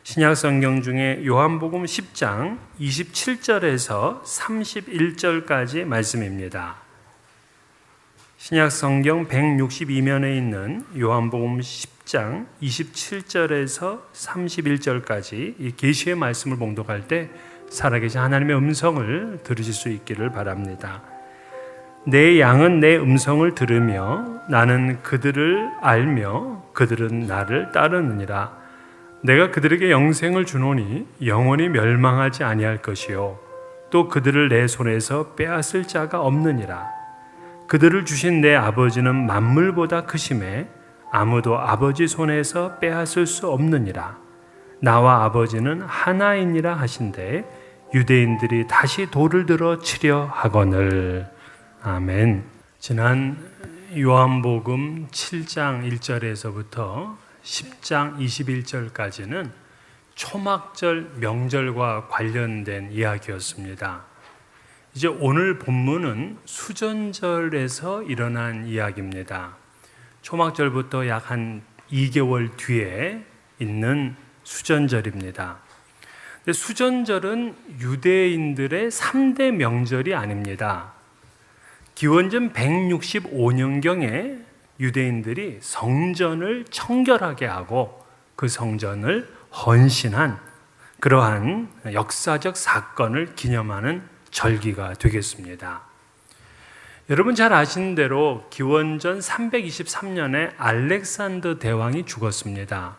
신약 성경 중에 요한복음 10장 27절에서 31절까지 말씀입니다. 신약 성경 162면에 있는 요한복음 10장 27절에서 31절까지 이 계시의 말씀을 봉독할 때 살아계신 하나님의 음성을 들으실 수 있기를 바랍니다. 내 양은 내 음성을 들으며 나는 그들을 알며 그들은 나를 따르느니라. 내가 그들에게 영생을 주노니 영원히 멸망하지 아니할 것이요 또 그들을 내 손에서 빼앗을 자가 없느니라. 그들을 주신 내 아버지는 만물보다 크심에 아무도 아버지 손에서 빼앗을 수 없느니라. 나와 아버지는 하나이니라 하신대 유대인들이 다시 돌을 들어 치려 하거늘. 아멘. 지난 요한복음 7장 1절에서부터 10장 21절까지는 초막절 명절과 관련된 이야기였습니다. 이제 오늘 본문은 수전절에서 일어난 이야기입니다. 초막절부터 약 한 2개월 뒤에 있는 수전절입니다. 근데 수전절은 유대인들의 3대 명절이 아닙니다. 기원전 165년경에 유대인들이 성전을 청결하게 하고 그 성전을 헌신한 그러한 역사적 사건을 기념하는 절기가 되겠습니다. 여러분 잘 아시는 대로 기원전 323년에 알렉산더 대왕이 죽었습니다.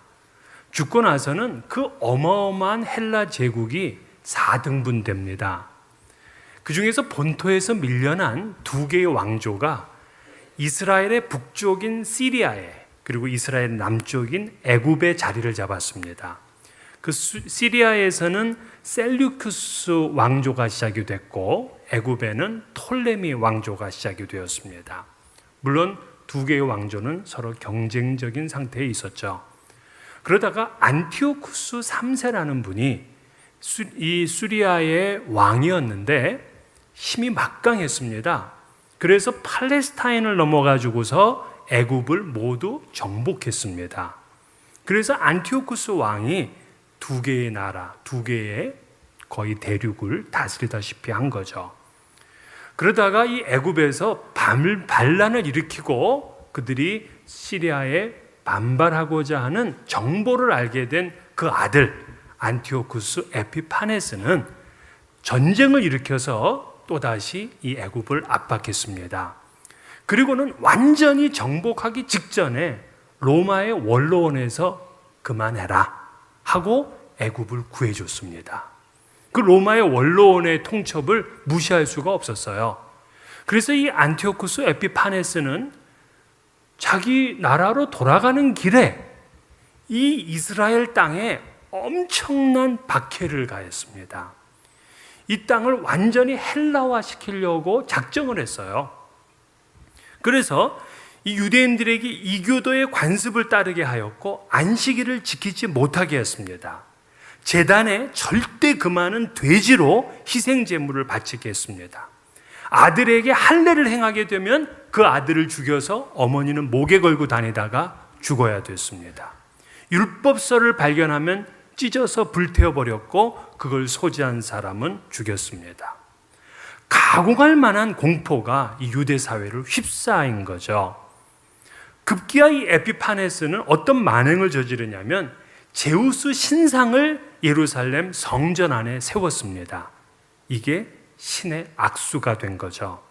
죽고 나서는 그 어마어마한 헬라 제국이 4등분됩니다. 그 중에서 본토에서 밀려난 두 개의 왕조가 이스라엘의 북쪽인 시리아에 그리고 이스라엘 남쪽인 애굽의 자리를 잡았습니다. 그 시리아에서는 셀류쿠스 왕조가 시작이 됐고 애굽에는 톨레미 왕조가 시작이 되었습니다. 물론 두 개의 왕조는 서로 경쟁적인 상태에 있었죠. 그러다가 안티오쿠스 3세라는 분이 이 시리아의 왕이었는데 힘이 막강했습니다. 그래서 팔레스타인을 넘어가지고서 애굽을 모두 정복했습니다. 그래서 안티오쿠스 왕이 두 개의 나라, 두 개의 거의 대륙을 다스리다시피 한 거죠. 그러다가 이 애굽에서 반란을 일으키고 그들이 시리아에 반발하고자 하는 정보를 알게 된 그 아들 안티오쿠스 에피파네스는 전쟁을 일으켜서 또다시 이 애굽을 압박했습니다. 그리고는 완전히 정복하기 직전에 로마의 원로원에서 그만해라 하고 애굽을 구해줬습니다. 그 로마의 원로원의 통첩을 무시할 수가 없었어요. 그래서 이 안티오쿠스 에피파네스는 자기 나라로 돌아가는 길에 이 이스라엘 땅에 엄청난 박해를 가했습니다. 이 땅을 완전히 헬라화 시키려고 작정을 했어요. 그래서 이 유대인들에게 이교도의 관습을 따르게 하였고 안식일을 지키지 못하게 했습니다. 제단에 절대 금하는 돼지로 희생 제물을 바치게 했습니다. 아들에게 할례를 행하게 되면 그 아들을 죽여서 어머니는 목에 걸고 다니다가 죽어야 됐습니다. 율법서를 발견하면 찢어서 불태워버렸고 그걸 소지한 사람은 죽였습니다. 가공할 만한 공포가 이 유대 사회를 휩싸인 거죠. 급기야 이 에피파네스는 어떤 만행을 저지르냐면 제우스 신상을 예루살렘 성전 안에 세웠습니다. 이게 신의 악수가 된 거죠.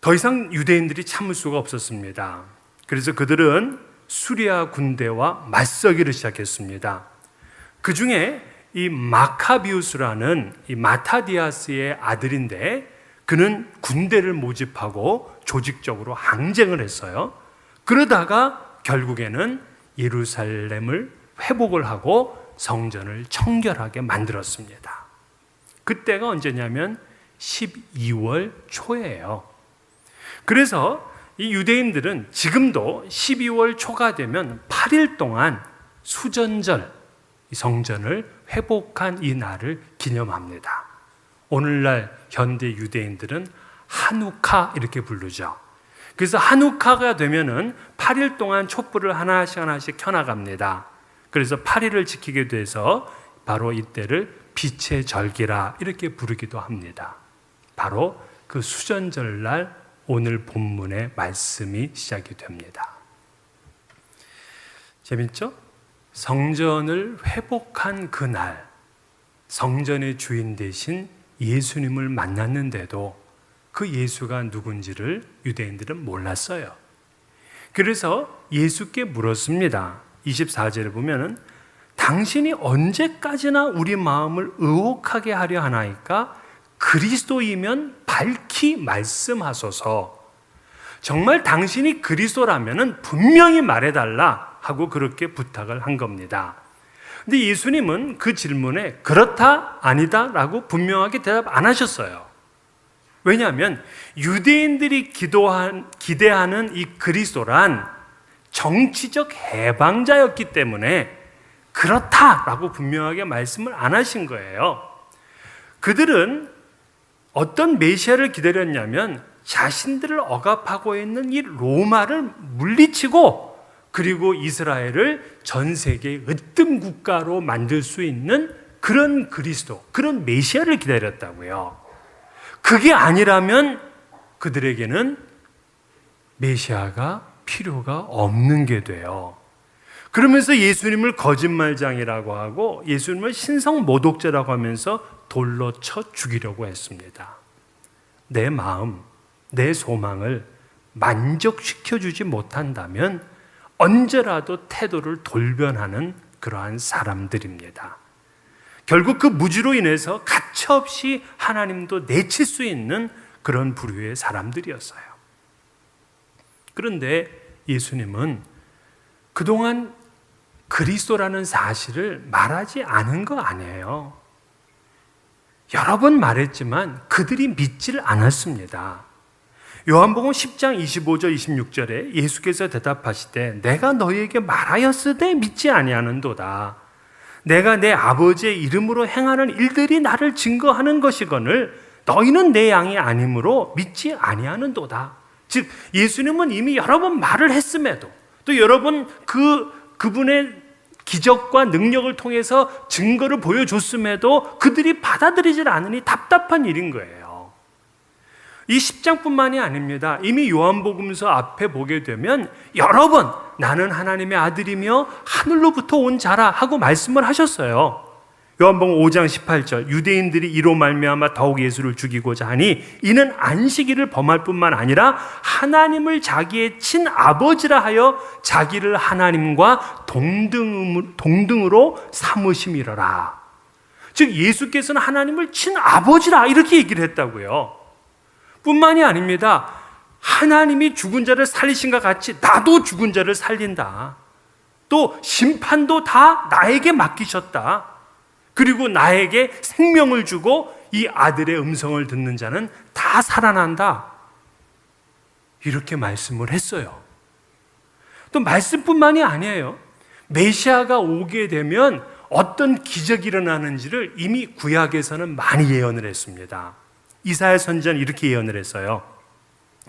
더 이상 유대인들이 참을 수가 없었습니다. 그래서 그들은 수리아 군대와 맞서기를 시작했습니다. 그 중에 이 마카비우스라는 이 마타디아스의 아들인데 그는 군대를 모집하고 조직적으로 항쟁을 했어요. 그러다가 결국에는 예루살렘을 회복을 하고 성전을 청결하게 만들었습니다. 그때가 언제냐면 12월 초예요. 그래서 이 유대인들은 지금도 12월 초가 되면 8일 동안 수전절, 성전을 회복한 이 날을 기념합니다. 오늘날 현대 유대인들은 하누카 이렇게 부르죠. 그래서 하누카가 되면은 8일 동안 촛불을 하나씩 켜나갑니다. 그래서 8일을 지키게 돼서 바로 이때를 빛의 절기라 이렇게 부르기도 합니다. 바로 그 수전절날 오늘 본문의 말씀이 시작이 됩니다. 재밌죠? 성전을 회복한 그날, 성전의 주인 되신 예수님을 만났는데도 그 예수가 누군지를 유대인들은 몰랐어요. 그래서 예수께 물었습니다. 24절에 보면은 당신이 언제까지나 우리 마음을 의혹하게 하려 하나이까? 그리스도이면 밝히 말씀하소서. 정말 당신이 그리스도라면은 분명히 말해달라 하고 그렇게 부탁을 한 겁니다. 근데 예수님은 그 질문에 그렇다, 아니다 라고 분명하게 대답 안 하셨어요. 왜냐하면 유대인들이 기대하는 이 그리스도란 정치적 해방자였기 때문에 그렇다라고 분명하게 말씀을 안 하신 거예요. 그들은 어떤 메시아를 기다렸냐면 자신들을 억압하고 있는 이 로마를 물리치고 그리고 이스라엘을 전 세계의 으뜸 국가로 만들 수 있는 그런 그리스도, 그런 메시아를 기다렸다고요. 그게 아니라면 그들에게는 메시아가 필요가 없는 게 돼요. 그러면서 예수님을 거짓말장이라고 하고 예수님을 신성모독죄라고 하면서 돌로 쳐 죽이려고 했습니다. 내 마음, 내 소망을 만족시켜주지 못한다면 언제라도 태도를 돌변하는 그러한 사람들입니다. 결국 그 무지로 인해서 가차없이 하나님도 내칠 수 있는 그런 부류의 사람들이었어요. 그런데 예수님은 그동안 그리스도라는 사실을 말하지 않은 거 아니에요. 여러 번 말했지만 그들이 믿지를 않았습니다. 요한복음 10장 25절 26절에 예수께서 대답하시되 내가 너희에게 말하였으되 믿지 아니하는도다. 내가 내 아버지의 이름으로 행하는 일들이 나를 증거하는 것이거늘 너희는 내 양이 아니므로 믿지 아니하는도다. 즉 예수님은 이미 여러 번 말을 했음에도 또 여러 번 그분의 기적과 능력을 통해서 증거를 보여줬음에도 그들이 받아들이질 않으니 답답한 일인 거예요. 이 10장뿐만이 아닙니다. 이미 요한복음서 앞에 보게 되면 여러 번 나는 하나님의 아들이며 하늘로부터 온 자라 하고 말씀을 하셨어요. 요한복음 5장 18절 유대인들이 이로 말미암아 더욱 예수를 죽이고자 하니 이는 안식일을 범할 뿐만 아니라 하나님을 자기의 친아버지라 하여 자기를 하나님과 동등으로 삼으심이로라. 즉 예수께서는 하나님을 친아버지라 이렇게 얘기를 했다고요. 뿐만이 아닙니다. 하나님이 죽은 자를 살리신 것 같이 나도 죽은 자를 살린다. 또 심판도 다 나에게 맡기셨다. 그리고 나에게 생명을 주고 이 아들의 음성을 듣는 자는 다 살아난다. 이렇게 말씀을 했어요. 또 말씀뿐만이 아니에요. 메시아가 오게 되면 어떤 기적이 일어나는지를 이미 구약에서는 많이 예언을 했습니다. 이사야 선지자는 이렇게 예언을 했어요.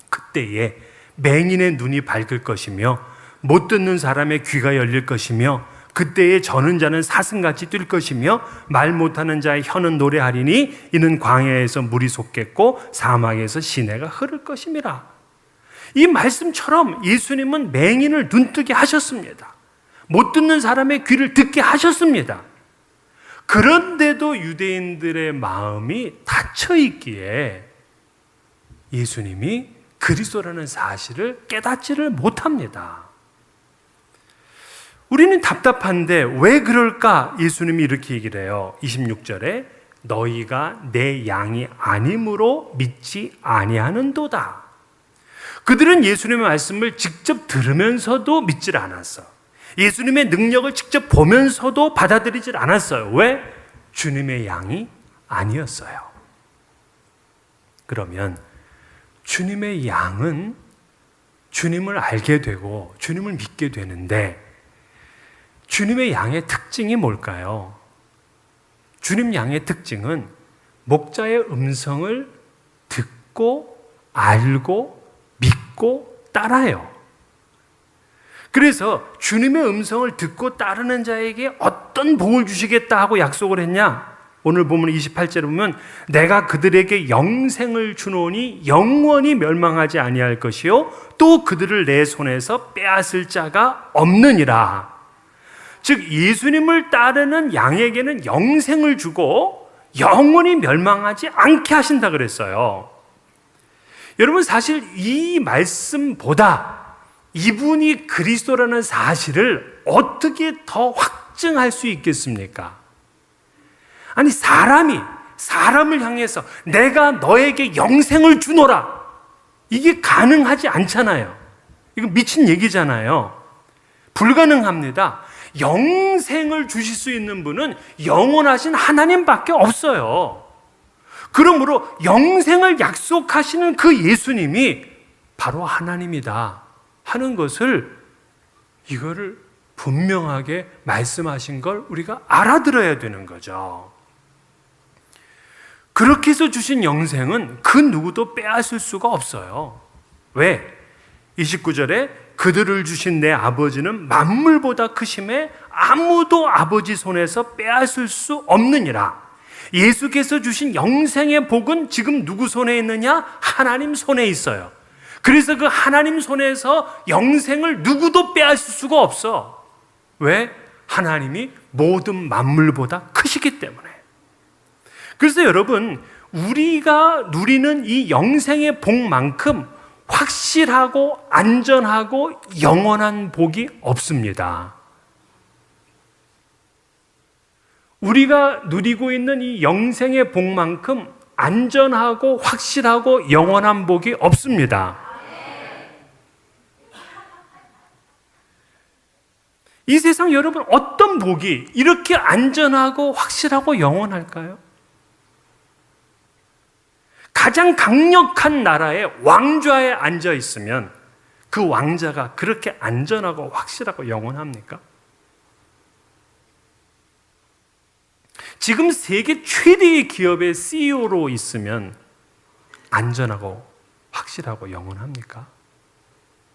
그때에 맹인의 눈이 밝을 것이며 못 듣는 사람의 귀가 열릴 것이며 그때에 저는 자는 사슴같이 뛸 것이며 말 못하는 자의 혀는 노래하리니 이는 광야에서 물이 솟겠고 사막에서 시내가 흐를 것임이라. 이 말씀처럼 예수님은 맹인을 눈뜨게 하셨습니다. 못 듣는 사람의 귀를 듣게 하셨습니다. 그런데도 유대인들의 마음이 닫혀 있기에 예수님이 그리스도라는 사실을 깨닫지를 못합니다. 우리는 답답한데 왜 그럴까? 예수님이 이렇게 얘기를 해요. 26절에 너희가 내 양이 아님으로 믿지 아니하는도다. 그들은 예수님의 말씀을 직접 들으면서도 믿질 않았어. 예수님의 능력을 직접 보면서도 받아들이질 않았어요. 왜? 주님의 양이 아니었어요. 그러면 주님의 양은 주님을 알게 되고 주님을 믿게 되는데 주님의 양의 특징이 뭘까요? 주님 양의 특징은 목자의 음성을 듣고 알고 믿고 따라요. 그래서 주님의 음성을 듣고 따르는 자에게 어떤 복을 주시겠다 하고 약속을 했냐? 오늘 보면 28절에 보면 내가 그들에게 영생을 주노니 영원히 멸망하지 아니할 것이요 또 그들을 내 손에서 빼앗을 자가 없느니라. 즉 예수님을 따르는 양에게는 영생을 주고 영원히 멸망하지 않게 하신다 그랬어요. 여러분, 사실 이 말씀보다 이분이 그리스도라는 사실을 어떻게 더 확증할 수 있겠습니까? 아니, 사람을 향해서 내가 너에게 영생을 주노라, 이게 가능하지 않잖아요. 이건 미친 얘기잖아요. 불가능합니다. 영생을 주실 수 있는 분은 영원하신 하나님밖에 없어요. 그러므로 영생을 약속하시는 그 예수님이 바로 하나님이다 하는 것을, 이거를 분명하게 말씀하신 걸 우리가 알아들어야 되는 거죠. 그렇게 해서 주신 영생은 그 누구도 빼앗을 수가 없어요. 왜? 29절에 그들을 주신 내 아버지는 만물보다 크심에 아무도 아버지 손에서 빼앗을 수 없느니라. 예수께서 주신 영생의 복은 지금 누구 손에 있느냐? 하나님 손에 있어요. 그래서 그 하나님 손에서 영생을 누구도 빼앗을 수가 없어. 왜? 하나님이 모든 만물보다 크시기 때문에. 그래서 여러분, 우리가 누리는 이 영생의 복만큼 확실하고 안전하고 영원한 복이 없습니다. 우리가 누리고 있는 이 영생의 복만큼 안전하고 확실하고 영원한 복이 없습니다. 이 세상 여러분, 어떤 복이 이렇게 안전하고 확실하고 영원할까요? 가장 강력한 나라의 왕좌에 앉아 있으면 그 왕자가 그렇게 안전하고 확실하고 영원합니까? 지금 세계 최대의 기업의 CEO로 있으면 안전하고 확실하고 영원합니까?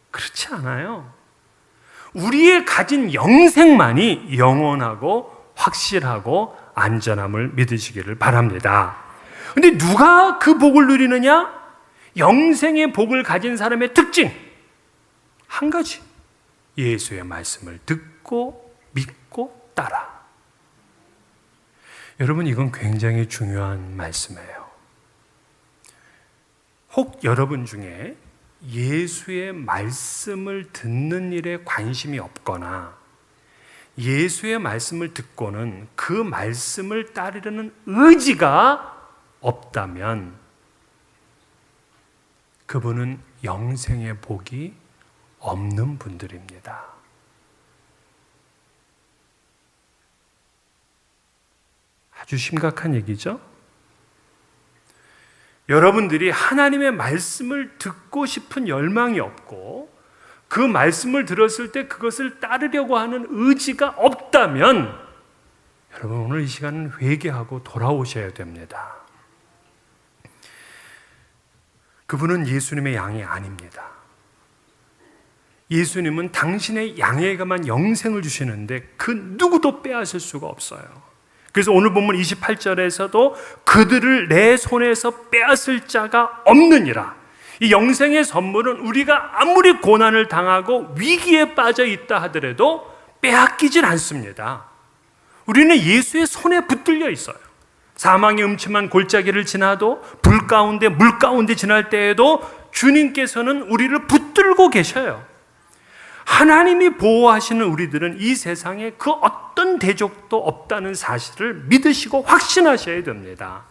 그렇지 않아요. 우리의 가진 영생만이 영원하고 확실하고 안전함을 믿으시기를 바랍니다. 근데 누가 그 복을 누리느냐? 영생의 복을 가진 사람의 특징 한 가지, 예수의 말씀을 듣고 믿고 따라. 여러분, 이건 굉장히 중요한 말씀이에요. 혹 여러분 중에 예수의 말씀을 듣는 일에 관심이 없거나 예수의 말씀을 듣고는 그 말씀을 따르려는 의지가 없다면 그분은 영생의 복이 없는 분들입니다. 아주 심각한 얘기죠? 여러분들이 하나님의 말씀을 듣고 싶은 열망이 없고 그 말씀을 들었을 때 그것을 따르려고 하는 의지가 없다면 여러분, 오늘 이 시간은 회개하고 돌아오셔야 됩니다. 그분은 예수님의 양이 아닙니다. 예수님은 당신의 양에게만 영생을 주시는데 그 누구도 빼앗을 수가 없어요. 그래서 오늘 본문 28절에서도 그들을 내 손에서 빼앗을 자가 없느니라. 이 영생의 선물은 우리가 아무리 고난을 당하고 위기에 빠져 있다 하더라도 빼앗기질 않습니다. 우리는 예수의 손에 붙들려 있어요. 사망의 음침한 골짜기를 지나도 불 가운데 물 가운데 지날 때에도 주님께서는 우리를 붙들고 계셔요. 하나님이 보호하시는 우리들은 이 세상에 그 어떤 대적도 없다는 사실을 믿으시고 확신하셔야 됩니다.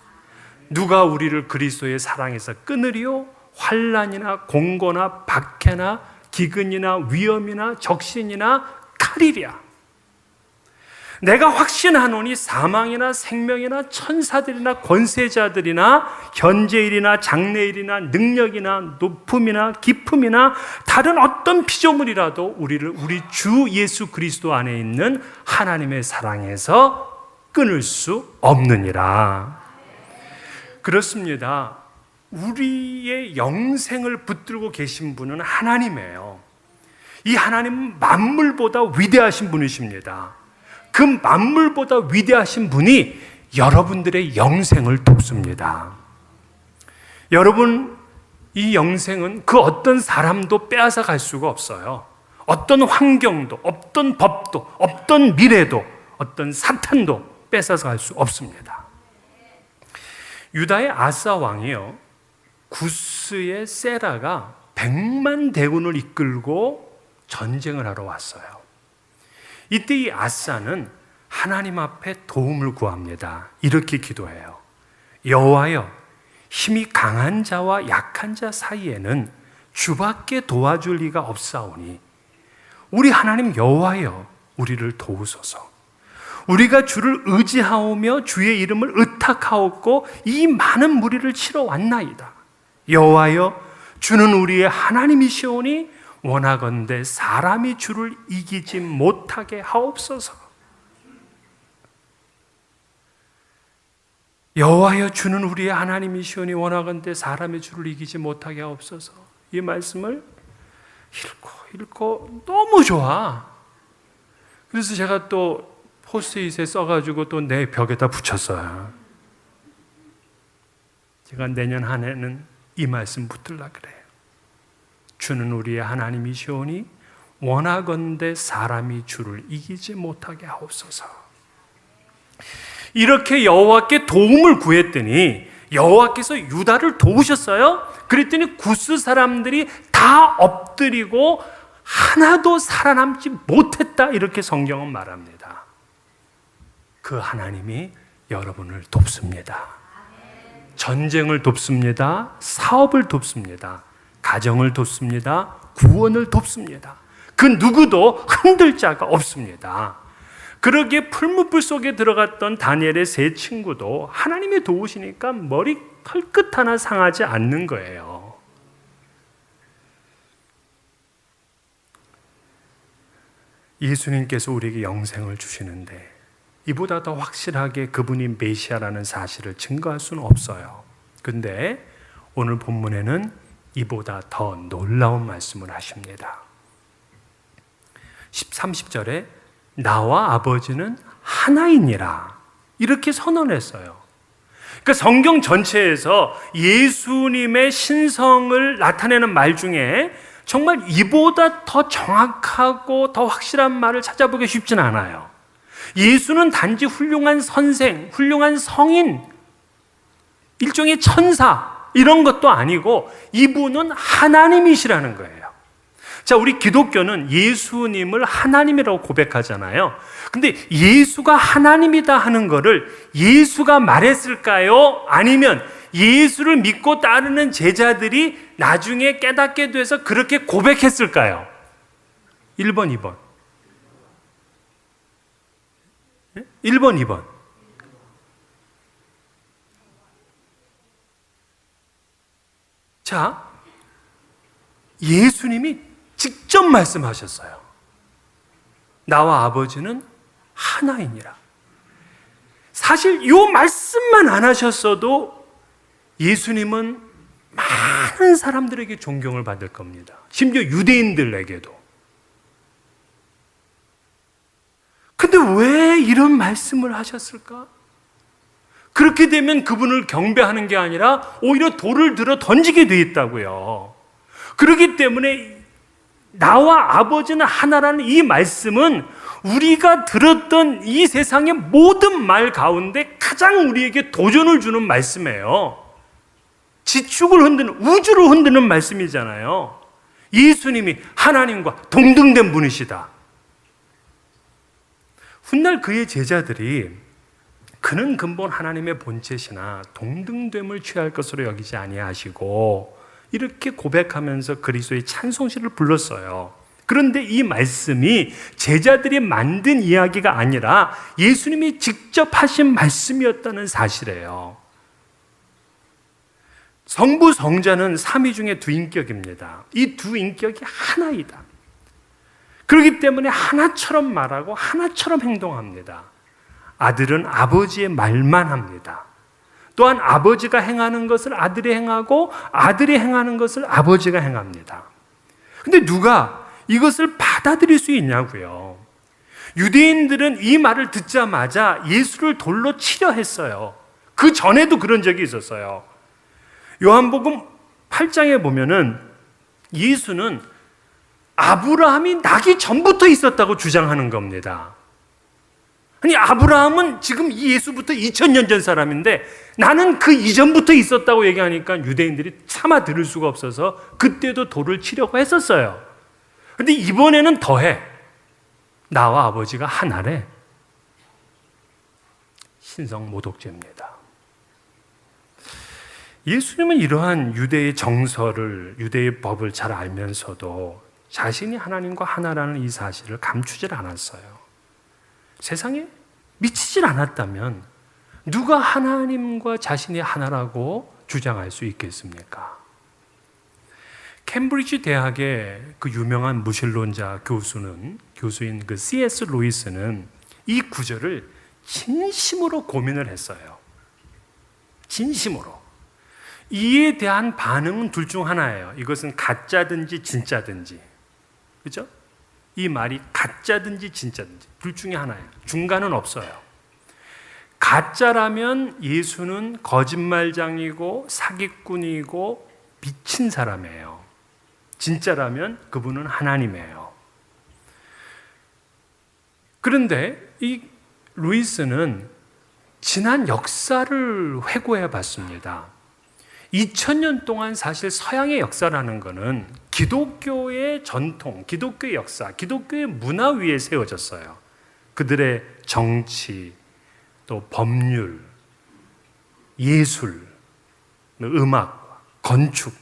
누가 우리를 그리스도의 사랑에서 끊으리요? 환난이나 공고나 박해나 기근이나 위험이나 적신이나 칼이랴. 내가 확신하노니 사망이나 생명이나 천사들이나 권세자들이나 현재일이나 장래일이나 능력이나 높음이나 깊음이나 다른 어떤 피조물이라도 우리를 우리 주 예수 그리스도 안에 있는 하나님의 사랑에서 끊을 수 없느니라. 그렇습니다. 우리의 영생을 붙들고 계신 분은 하나님이에요. 이 하나님은 만물보다 위대하신 분이십니다. 그 만물보다 위대하신 분이 여러분들의 영생을 돕습니다. 여러분, 이 영생은 그 어떤 사람도 빼앗아 갈 수가 없어요. 어떤 환경도, 어떤 법도, 어떤 미래도, 어떤 사탄도 뺏어서 갈 수 없습니다. 유다의 아사 왕이요, 구스의 세라가 100만 대군을 이끌고 전쟁을 하러 왔어요. 이때 이 아사는 하나님 앞에 도움을 구합니다. 이렇게 기도해요. 여호와여, 힘이 강한 자와 약한 자 사이에는 주밖에 도와줄 리가 없사오니 우리 하나님 여호와여, 우리를 도우소서. 우리가 주를 의지하오며 주의 이름을 의탁하옵고 이 많은 무리를 치러 왔나이다. 여호와여, 주는 우리의 하나님이시오니 원하건대 사람이 주를 이기지 못하게 하옵소서. 여호와여, 주는 우리의 하나님이시오니 원하건대 사람이 주를 이기지 못하게 하옵소서. 이 말씀을 읽고 너무 좋아. 그래서 제가 또 포스트잇에 써가지고 또 내 벽에다 붙였어요. 제가 내년 한 해는 이 말씀 붙들라 그래요. 주는 우리의 하나님이시오니 원하건대 사람이 주를 이기지 못하게 하옵소서. 이렇게 여호와께 도움을 구했더니 여호와께서 유다를 도우셨어요. 그랬더니 구스 사람들이 다 엎드리고 하나도 살아남지 못했다, 이렇게 성경은 말합니다. 그 하나님이 여러분을 돕습니다. 전쟁을 돕습니다. 사업을 돕습니다. 가정을 돕습니다. 구원을 돕습니다. 그 누구도 흔들 자가 없습니다. 그러기에 풀무불 속에 들어갔던 다니엘의 세 친구도 하나님이 도우시니까 머리 털끝 하나 상하지 않는 거예요. 예수님께서 우리에게 영생을 주시는데 이보다 더 확실하게 그분이 메시아라는 사실을 증거할 수는 없어요. 근데 오늘 본문에는 이보다 더 놀라운 말씀을 하십니다. 30절에 나와 아버지는 하나이니라, 이렇게 선언했어요. 그러니까 성경 전체에서 예수님의 신성을 나타내는 말 중에 정말 이보다 더 정확하고 더 확실한 말을 찾아보기 쉽진 않아요. 예수는 단지 훌륭한 선생, 훌륭한 성인, 일종의 천사, 이런 것도 아니고 이분은 하나님이시라는 거예요. 자, 우리 기독교는 예수님을 하나님이라고 고백하잖아요. 근데 예수가 하나님이다 하는 거를 예수가 말했을까요? 아니면 예수를 믿고 따르는 제자들이 나중에 깨닫게 돼서 그렇게 고백했을까요? 1번, 2번. 1번, 2번. 자, 예수님이 직접 말씀하셨어요. 나와 아버지는 하나이니라. 사실 이 말씀만 안 하셨어도 예수님은 많은 사람들에게 존경을 받을 겁니다. 심지어 유대인들에게도. 근데 왜 이런 말씀을 하셨을까? 그렇게 되면 그분을 경배하는 게 아니라 오히려 돌을 들어 던지게 돼 있다고요. 그렇기 때문에 나와 아버지는 하나라는 이 말씀은 우리가 들었던 이 세상의 모든 말 가운데 가장 우리에게 도전을 주는 말씀이에요. 지축을 흔드는, 우주를 흔드는 말씀이잖아요. 예수님이 하나님과 동등된 분이시다. 훗날 그의 제자들이 그는 근본 하나님의 본체시나 동등됨을 취할 것으로 여기지 아니하시고 이렇게 고백하면서 그리스도의 찬송시를 불렀어요. 그런데 이 말씀이 제자들이 만든 이야기가 아니라 예수님이 직접 하신 말씀이었다는 사실이에요. 성부 성자는 삼위 중에 두 인격입니다. 이 두 인격이 하나이다. 그렇기 때문에 하나처럼 말하고 하나처럼 행동합니다. 아들은 아버지의 말만 합니다. 또한 아버지가 행하는 것을 아들이 행하고 아들이 행하는 것을 아버지가 행합니다. 근데 누가 이것을 받아들일 수 있냐고요. 유대인들은 이 말을 듣자마자 예수를 돌로 치려 했어요. 그 전에도 그런 적이 있었어요. 요한복음 8장에 보면은 예수는 아브라함이 나기 전부터 있었다고 주장하는 겁니다. 아니, 아브라함은 지금 이 예수부터 2000년 전 사람인데 나는 그 이전부터 있었다고 얘기하니까 유대인들이 차마 들을 수가 없어서 그때도 돌을 치려고 했었어요. 근데 이번에는 더해. 나와 아버지가 하나래. 신성 모독죄입니다. 예수님은 이러한 유대의 정서를, 유대의 법을 잘 알면서도 자신이 하나님과 하나라는 이 사실을 감추질 않았어요. 세상에 미치질 않았다면 누가 하나님과 자신이 하나라고 주장할 수 있겠습니까? 캠브리지 대학의 그 유명한 무신론자 교수인 그 C.S. 루이스는 이 구절을 진심으로 고민을 했어요. 진심으로. 이에 대한 반응은 둘 중 하나예요. 이것은 가짜든지 진짜든지. 그죠? 이 말이 가짜든지 진짜든지 둘 중에 하나예요. 중간은 없어요. 가짜라면 예수는 거짓말장이고 사기꾼이고 미친 사람이에요. 진짜라면 그분은 하나님이에요. 그런데 이 루이스는 지난 역사를 회고해 봤습니다. 2000년 동안 사실 서양의 역사라는 것은 기독교의 전통, 기독교의 역사, 기독교의 문화 위에 세워졌어요. 그들의 정치, 또 법률, 예술, 음악, 건축,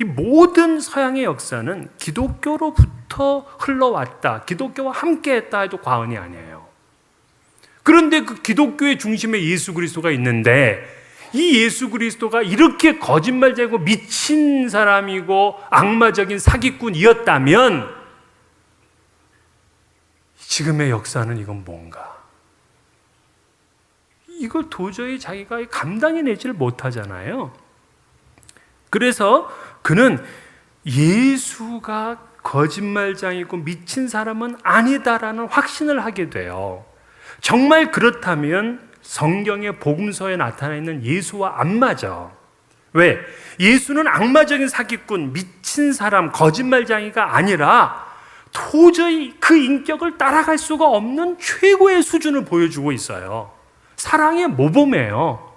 이 모든 서양의 역사는 기독교로부터 흘러왔다, 기독교와 함께했다 해도 과언이 아니에요. 그런데 그 기독교의 중심에 예수 그리스도가 있는데 이 예수 그리스도가 이렇게 거짓말쟁이고 미친 사람이고 악마적인 사기꾼이었다면 지금의 역사는 이건 뭔가? 이걸 도저히 자기가 감당해 내지를 못하잖아요. 그래서 그는 예수가 거짓말쟁이고 미친 사람은 아니다라는 확신을 하게 돼요. 정말 그렇다면 성경의 복음서에 나타나 있는 예수와 안 맞아. 왜? 예수는 악마적인 사기꾼, 미친 사람, 거짓말쟁이가 아니라 도저히 그 인격을 따라갈 수가 없는 최고의 수준을 보여주고 있어요. 사랑의 모범이에요.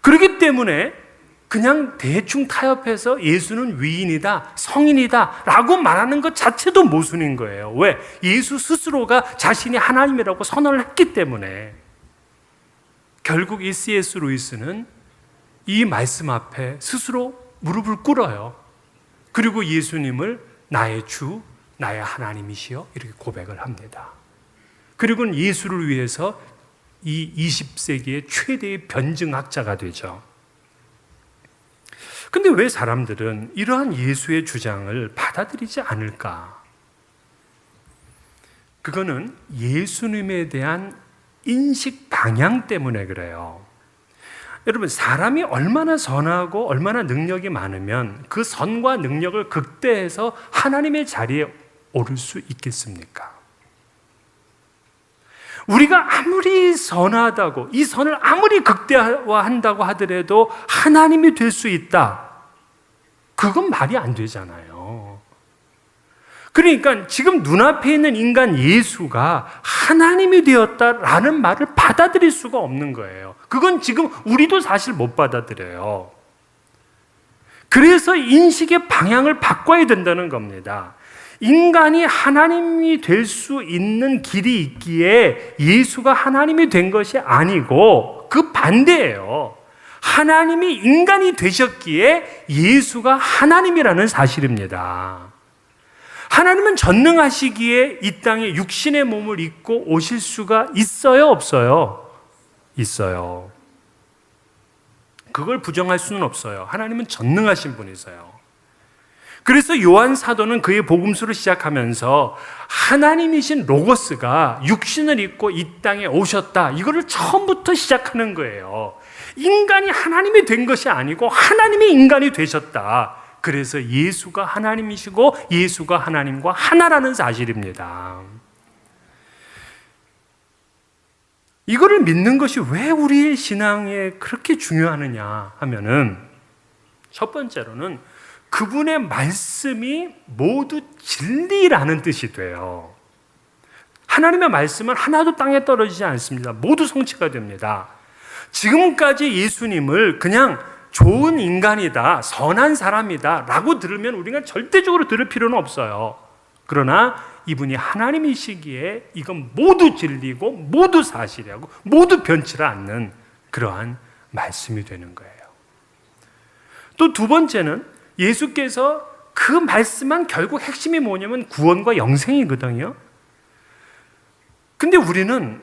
그렇기 때문에 그냥 대충 타협해서 예수는 위인이다, 성인이다 라고 말하는 것 자체도 모순인 거예요. 왜? 예수 스스로가 자신이 하나님이라고 선언을 했기 때문에. 결국 이 C.S. 루이스는 이 말씀 앞에 스스로 무릎을 꿇어요. 그리고 예수님을 나의 주, 나의 하나님이시여 이렇게 고백을 합니다. 그리고는 예수를 위해서 이 20세기의 최대의 변증학자가 되죠. 근데 왜 사람들은 이러한 예수의 주장을 받아들이지 않을까? 그거는 예수님에 대한 인식 방향 때문에 그래요. 여러분, 사람이 얼마나 선하고 얼마나 능력이 많으면 그 선과 능력을 극대해서 하나님의 자리에 오를 수 있겠습니까? 우리가 아무리 선하다고, 이 선을 아무리 극대화한다고 하더라도 하나님이 될 수 있다. 그건 말이 안 되잖아요. 그러니까 지금 눈앞에 있는 인간 예수가 하나님이 되었다라는 말을 받아들일 수가 없는 거예요. 그건 지금 우리도 사실 못 받아들여요. 그래서 인식의 방향을 바꿔야 된다는 겁니다. 인간이 하나님이 될 수 있는 길이 있기에 예수가 하나님이 된 것이 아니고 그 반대예요. 하나님이 인간이 되셨기에 예수가 하나님이라는 사실입니다. 하나님은 전능하시기에 이 땅에 육신의 몸을 입고 오실 수가 있어요, 없어요? 있어요. 그걸 부정할 수는 없어요. 하나님은 전능하신 분이세요. 그래서 요한 사도는 그의 복음서를 시작하면서 하나님이신 로고스가 육신을 입고 이 땅에 오셨다. 이거를 처음부터 시작하는 거예요. 인간이 하나님이 된 것이 아니고 하나님이 인간이 되셨다. 그래서 예수가 하나님이시고 예수가 하나님과 하나라는 사실입니다. 이거를 믿는 것이 왜 우리의 신앙에 그렇게 중요하느냐 하면은, 첫 번째로는 그분의 말씀이 모두 진리라는 뜻이 돼요. 하나님의 말씀은 하나도 땅에 떨어지지 않습니다. 모두 성취가 됩니다. 지금까지 예수님을 그냥 좋은 인간이다, 선한 사람이다 라고 들으면 우리가 절대적으로 들을 필요는 없어요. 그러나 이분이 하나님이시기에 이건 모두 진리고 모두 사실이고 모두 변치를 않는 그러한 말씀이 되는 거예요. 또 두 번째는 예수께서 그 말씀한 결국 핵심이 뭐냐면 구원과 영생이거든요. 근데 우리는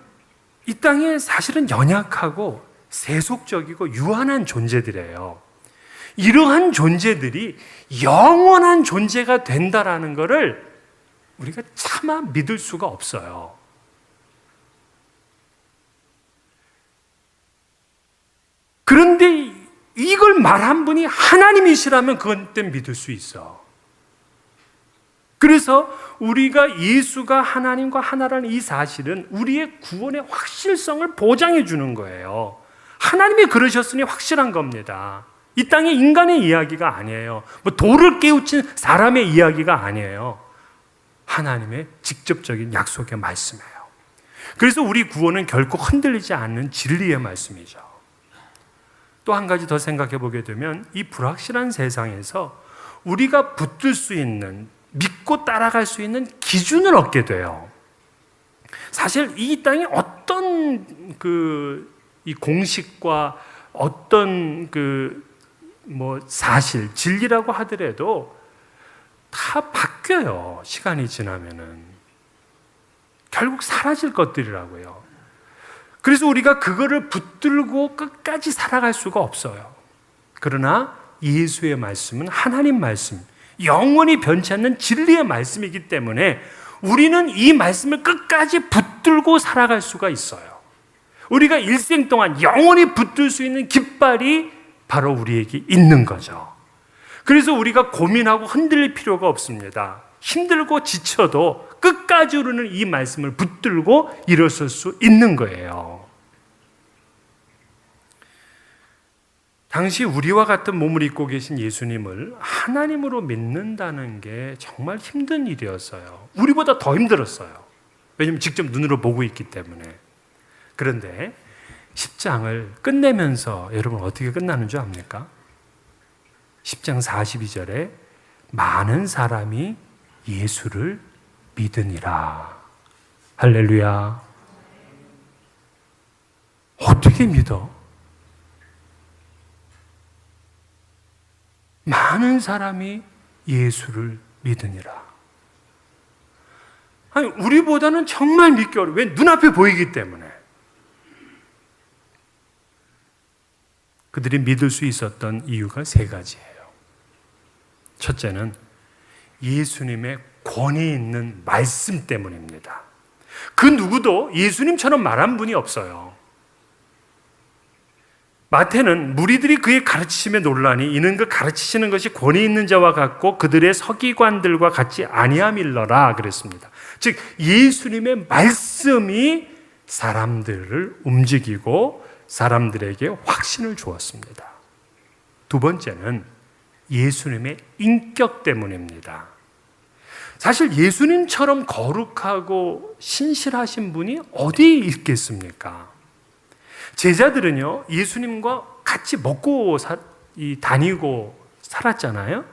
이 땅에 사실은 연약하고 세속적이고 유한한 존재들이에요. 이러한 존재들이 영원한 존재가 된다라는 것을 우리가 차마 믿을 수가 없어요. 그런데 이걸 말한 분이 하나님이시라면 그때 믿을 수 있어. 그래서 우리가 예수가 하나님과 하나라는 이 사실은 우리의 구원의 확실성을 보장해 주는 거예요. 하나님이 그러셨으니 확실한 겁니다. 이 땅의 인간의 이야기가 아니에요. 뭐 돌을 깨우친 사람의 이야기가 아니에요. 하나님의 직접적인 약속의 말씀이에요. 그래서 우리 구원은 결코 흔들리지 않는 진리의 말씀이죠. 또 한 가지 더 생각해 보게 되면 이 불확실한 세상에서 우리가 붙들 수 있는, 믿고 따라갈 수 있는 기준을 얻게 돼요. 사실 이 땅에 어떤 이 공식과 어떤 사실, 진리라고 하더라도 다 바뀌어요. 시간이 지나면은. 결국 사라질 것들이라고요. 그래서 우리가 그거를 붙들고 끝까지 살아갈 수가 없어요. 그러나 예수의 말씀은 하나님 말씀, 영원히 변치 않는 진리의 말씀이기 때문에 우리는 이 말씀을 끝까지 붙들고 살아갈 수가 있어요. 우리가 일생 동안 영원히 붙들 수 있는 깃발이 바로 우리에게 있는 거죠. 그래서 우리가 고민하고 흔들릴 필요가 없습니다. 힘들고 지쳐도 끝까지 우리는 이 말씀을 붙들고 일어설 수 있는 거예요. 당시 우리와 같은 몸을 입고 계신 예수님을 하나님으로 믿는다는 게 정말 힘든 일이었어요. 우리보다 더 힘들었어요. 왜냐하면 직접 눈으로 보고 있기 때문에. 그런데 10장을 끝내면서 여러분 어떻게 끝나는 줄 압니까? 10장 42절에 많은 사람이 예수를 믿으니라. 할렐루야. 어떻게 믿어? 많은 사람이 예수를 믿으니라. 아니, 우리보다는 정말 믿기 어려워. 왜? 눈앞에 보이기 때문에. 그들이 믿을 수 있었던 이유가 세 가지예요. 첫째는 예수님의 권위 있는 말씀 때문입니다. 그 누구도 예수님처럼 말한 분이 없어요. 마태는 무리들이 그의 가르치심에 놀라니 이는 그 가르치시는 것이 권위 있는 자와 같고 그들의 서기관들과 같지 아니함일러라 그랬습니다. 즉 예수님의 말씀이 사람들을 움직이고 사람들에게 확신을 주었습니다. 두 번째는 예수님의 인격 때문입니다. 사실 예수님처럼 거룩하고 신실하신 분이 어디 있겠습니까? 제자들은요, 예수님과 같이 먹고 다니고 살았잖아요.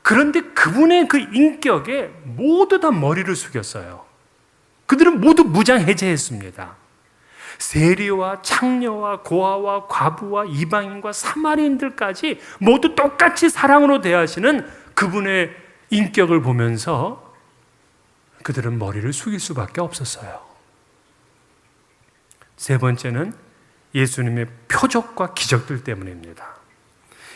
그런데 그분의 그 인격에 모두 다 머리를 숙였어요. 그들은 모두 무장해제했습니다. 세리와 창녀와 고아와 과부와 이방인과 사마리인들까지 모두 똑같이 사랑으로 대하시는 그분의 인격을 보면서 그들은 머리를 숙일 수밖에 없었어요. 세 번째는 예수님의 표적과 기적들 때문입니다.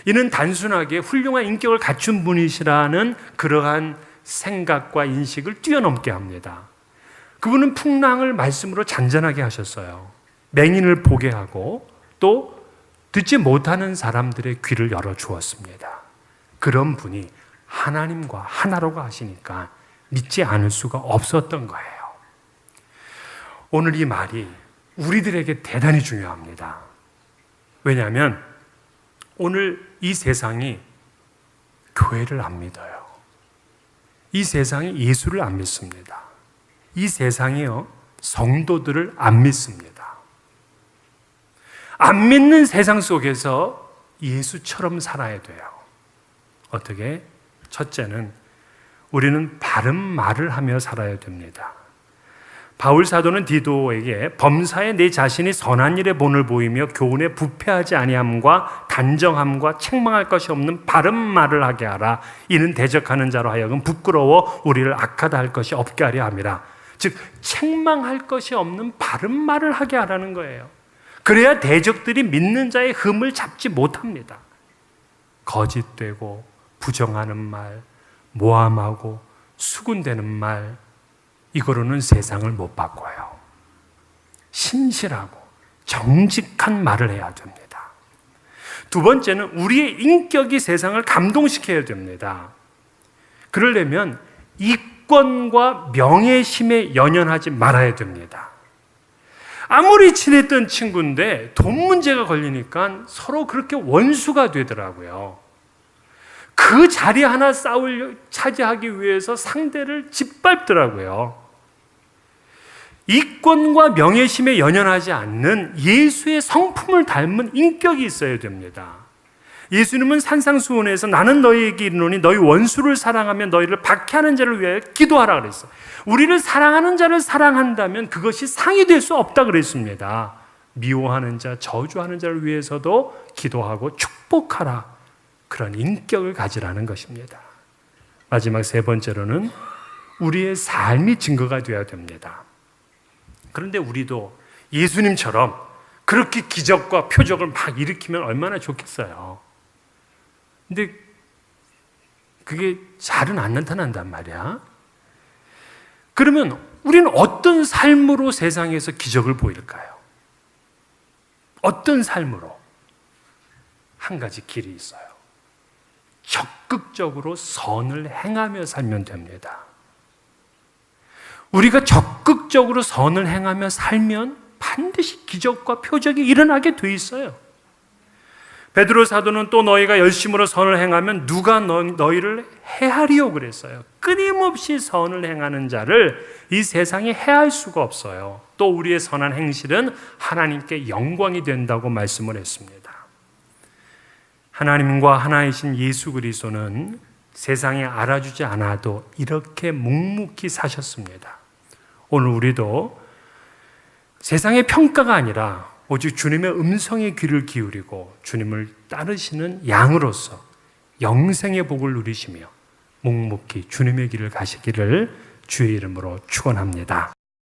이는 단순하게 훌륭한 인격을 갖춘 분이시라는 그러한 생각과 인식을 뛰어넘게 합니다. 그분은 풍랑을 말씀으로 잔잔하게 하셨어요. 맹인을 보게 하고 또 듣지 못하는 사람들의 귀를 열어주었습니다. 그런 분이 하나님과 하나라고 하시니까 믿지 않을 수가 없었던 거예요. 오늘 이 말이 우리들에게 대단히 중요합니다. 왜냐하면 오늘 이 세상이 교회를 안 믿어요. 이 세상이 예수를 안 믿습니다. 이 세상이요, 성도들을 안 믿습니다. 안 믿는 세상 속에서 예수처럼 살아야 돼요. 어떻게? 첫째는 우리는 바른 말을 하며 살아야 됩니다. 바울 사도는 디도에게 범사에 내 자신이 선한 일에 본을 보이며 교훈에 부패하지 아니함과 단정함과 책망할 것이 없는 바른 말을 하게 하라. 이는 대적하는 자로 하여금 부끄러워 우리를 악하다 할 것이 없게 하려 함이라. 즉 책망할 것이 없는 바른 말을 하게 하라는 거예요. 그래야 대적들이 믿는 자의 흠을 잡지 못합니다. 거짓되고 부정하는 말, 모함하고 수군대는 말, 이거로는 세상을 못 바꿔요. 신실하고 정직한 말을 해야 됩니다. 두 번째는 우리의 인격이 세상을 감동시켜야 됩니다. 그러려면 이권과 명예심에 연연하지 말아야 됩니다. 아무리 친했던 친구인데 돈 문제가 걸리니까 서로 그렇게 원수가 되더라고요. 그 자리 하나 차지하기 위해서 상대를 짓밟더라고요. 이권과 명예심에 연연하지 않는 예수의 성품을 닮은 인격이 있어야 됩니다. 예수님은 산상수훈에서 나는 너희에게 이르노니 너희 원수를 사랑하며 너희를 박해하는 자를 위하여 기도하라 그랬어요. 우리를 사랑하는 자를 사랑한다면 그것이 상이 될 수 없다 그랬습니다. 미워하는 자, 저주하는 자를 위해서도 기도하고 축복하라. 그런 인격을 가지라는 것입니다. 마지막 세 번째로는 우리의 삶이 증거가 되어야 됩니다. 그런데 우리도 예수님처럼 그렇게 기적과 표적을 막 일으키면 얼마나 좋겠어요. 근데 그게 잘은 안 나타난단 말이야. 그러면 우리는 어떤 삶으로 세상에서 기적을 보일까요? 어떤 삶으로? 한 가지 길이 있어요. 적극적으로 선을 행하며 살면 됩니다. 우리가 적극적으로 선을 행하며 살면 반드시 기적과 표적이 일어나게 돼 있어요. 베드로 사도는 또 너희가 열심으로 선을 행하면 누가 너희를 해하리요 그랬어요. 끊임없이 선을 행하는 자를 이 세상에 해할 수가 없어요. 또 우리의 선한 행실은 하나님께 영광이 된다고 말씀을 했습니다. 하나님과 하나이신 예수 그리스도는 세상에 알아주지 않아도 이렇게 묵묵히 사셨습니다. 오늘 우리도 세상의 평가가 아니라 오직 주님의 음성에 귀를 기울이고 주님을 따르시는 양으로서 영생의 복을 누리시며 묵묵히 주님의 길을 가시기를 주의 이름으로 축원합니다.